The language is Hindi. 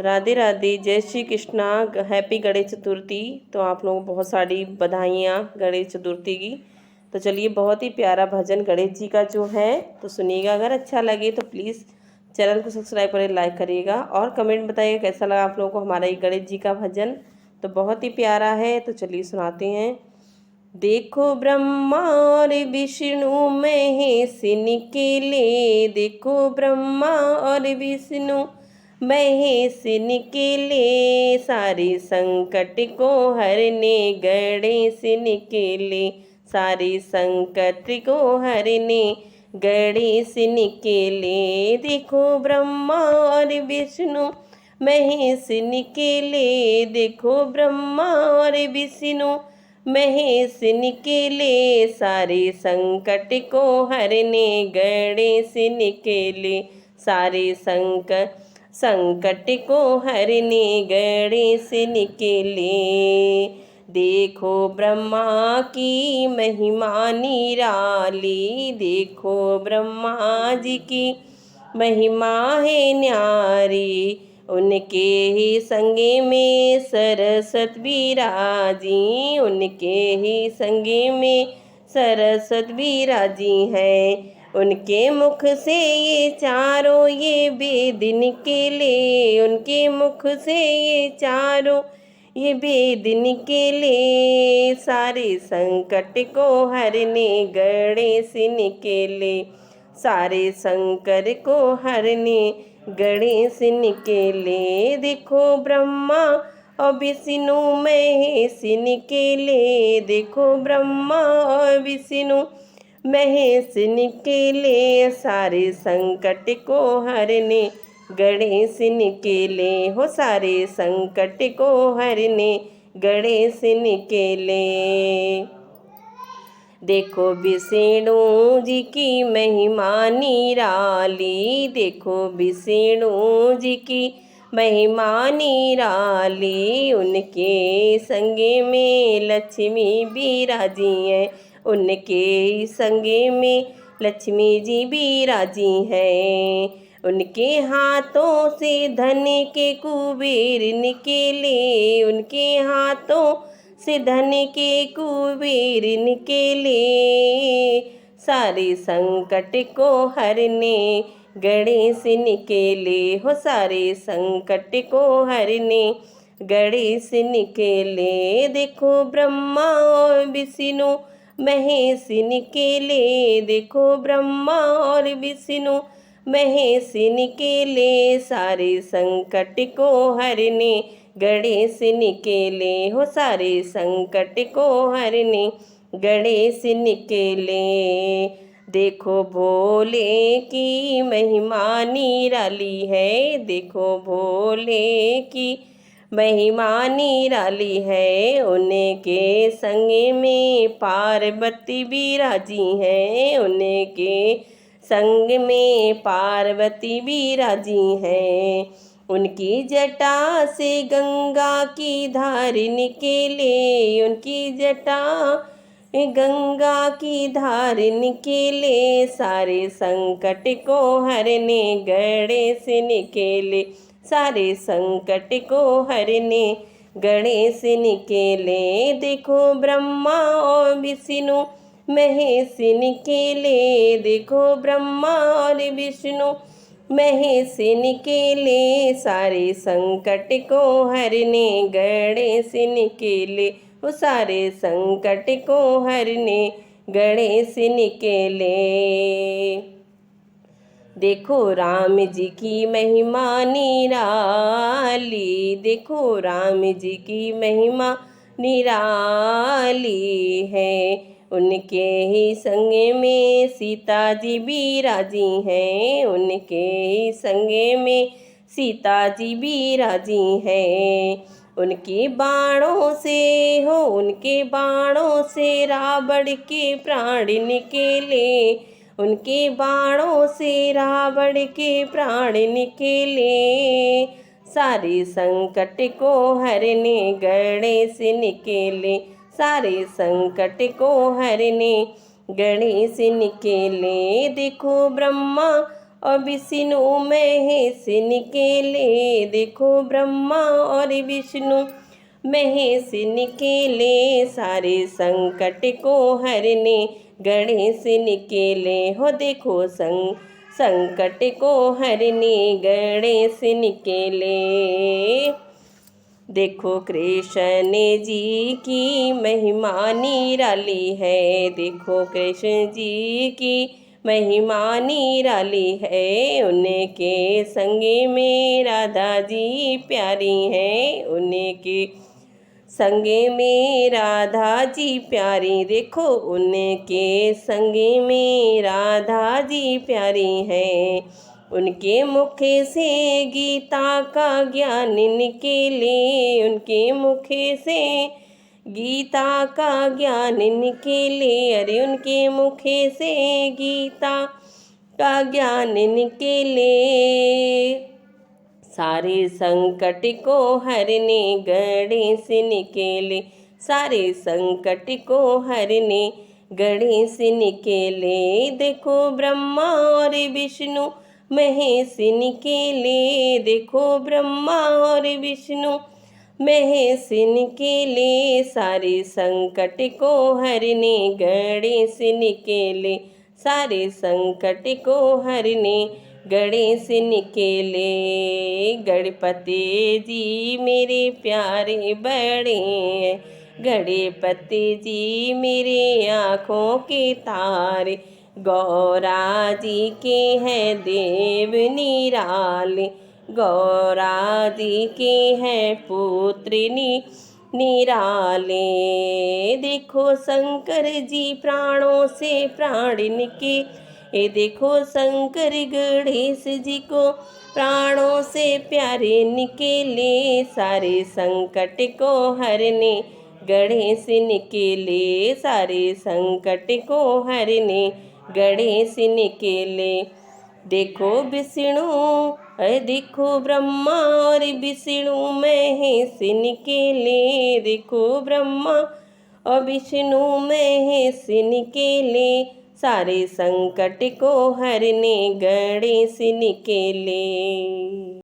राधे राधे, जय श्री कृष्णा। हैप्पी गणेश चतुर्थी। तो आप लोगों को बहुत सारी बधाइयाँ गणेश चतुर्थी की। तो चलिए, बहुत ही प्यारा भजन गणेश जी का जो है तो सुनिएगा। अगर अच्छा लगे तो प्लीज़ चैनल को सब्सक्राइब करें, लाइक करिएगा और कमेंट बताइएगा कैसा लगा आप लोगों को हमारा ये गणेश जी का भजन। तो बहुत ही प्यारा है। तो चलिए सुनाते हैं। देखो ब्रह्मा और विष्णु महेश निकले, देखो ब्रह्मा और विष्णु महेश निकले, सारे संकट को हरने गणेश निकले, सारे संकट को हरने गणेश निकले। देखो ब्रह्मा और विष्णु महेश निकले, देखो ब्रह्मा और विष्णु महेश निकले, सारे संकट को हरने गणेश निकले, सारे संकट को हरने गणेश निकले। देखो ब्रह्मा की महिमा निराली, देखो ब्रह्मा जी की महिमा है न्यारी, उनके ही संगे में सरस्वत विराजी, उनके ही संगे में सरस्वत विराजी हैं। उनके मुख से ये चारों ये वेद निकले, उनके मुख से ये चारों ये वेद निकले, सारे संकट को हरने गणेश निकले, सारे संकट को हरने गणेश निकले। देखो ब्रह्मा और विष्णु महेश निकले, देखो ब्रह्मा और विष्णु महेश निकले, सारे संकट को हरने गणेश निकले, हो सारे संकट को हरने गणेश निकले। देखो विष्णु जी की महिमा निराली, देखो विष्णु जी की महिमा निराली, उनके संगे में लक्ष्मी विराजी हैं, उनके संगे में लक्ष्मी जी विराजी हैं। उनके हाथों से धन के कुबेर निकले, उनके हाथों से धन के कुबेर निकले, सारे संकट को हरने गणेश निकले, हो सारे संकट को हरने गणेश निकले। देखो ब्रह्मा और विष्णु महेश निकले, देखो ब्रह्मा और विष्णु महेश निकले, सारे संकट को हरने गणेश निकले, हो सारे संकट को हरने गणेश निकले। देखो भोले की महिमा निराली है, देखो भोले की महिमा निराली है, उनके संग में पार्वती विराजी हैं, उनके संग में पार्वती विराजी हैं। उनकी जटा से गंगा की धार निकले, उनकी जटा गंगा की धार निकले, सारे संकट को हरने गणेश निकले, सारे संकट को हरने गणेश निकले। देखो ब्रह्मा और विष्णु महेश निकले, देखो ब्रह्मा और विष्णु महेश निकले, सारे संकट को हरने गणेश निकले, वो सारे संकट को हरने गणेश निकले। देखो राम जी की महिमा निराली, देखो राम जी की महिमा निराली है, उनके ही संग में सीता जी विराजी हैं, उनके ही संग में सीता जी विराजी हैं। उनके बाणों से हो, उनके बाणों से रावण के प्राण निकले, उनके बाणों से रावण के प्राण निकले, सारे संकट को हरने गणेश निकले, सारे संकट को हरने गणेश निकले। देखो ब्रह्मा और विष्णु महेश निकेले। देखो ब्रह्मा और विष्णु महेश निकेले, सारे संकट को हरने गणेश निकेले। हो देखो संकट को हरने गणेश निकेले। देखो कृष्ण जी की महिमा निराली है। देखो कृष्ण जी की महिमा निराली है। उनके संग में राधा जी प्यारी हैं। उनके संग में राधा जी प्यारी। देखो उनके संग में राधा जी प्यारी हैं। उनके मुख से गीता का ज्ञान निकले। उनके मुख से गीता का ज्ञान निकले। अरे उनके मुख से गीता का ज्ञान निकले। सारे संकट को हरने गणेश निकेले। सारे संकट को हरने गणेश निकेले। देखो ब्रह्मा और विष्णु महेश निकेले। देखो ब्रह्मा और विष्णु महेश निकेले, सारे संकट को हरने गणेश निकेले। सारे संकट को हरने गणेश निकेले। गणपति जी मेरे प्यारे बड़े, गणपति जी मेरे आँखों के तारे। गौरा जी के हैं देव निराले। गौरा जी के हैं पुत्र निराले। देखो शंकर जी प्राणों से प्राण निके। ये देखो शंकर गणेश जी को प्राणों से प्यारे निकेले। सारे संकट को हरने गणेश निकेले। सारे संकट को हरने गणेश निकेले। देखो विष्णु देखो ब्रह्मा और विष्णु महेश निकेले। देखो ब्रह्मा और विष्णु महेश निकेले, सारे संकट को हरने गणेश निकेले।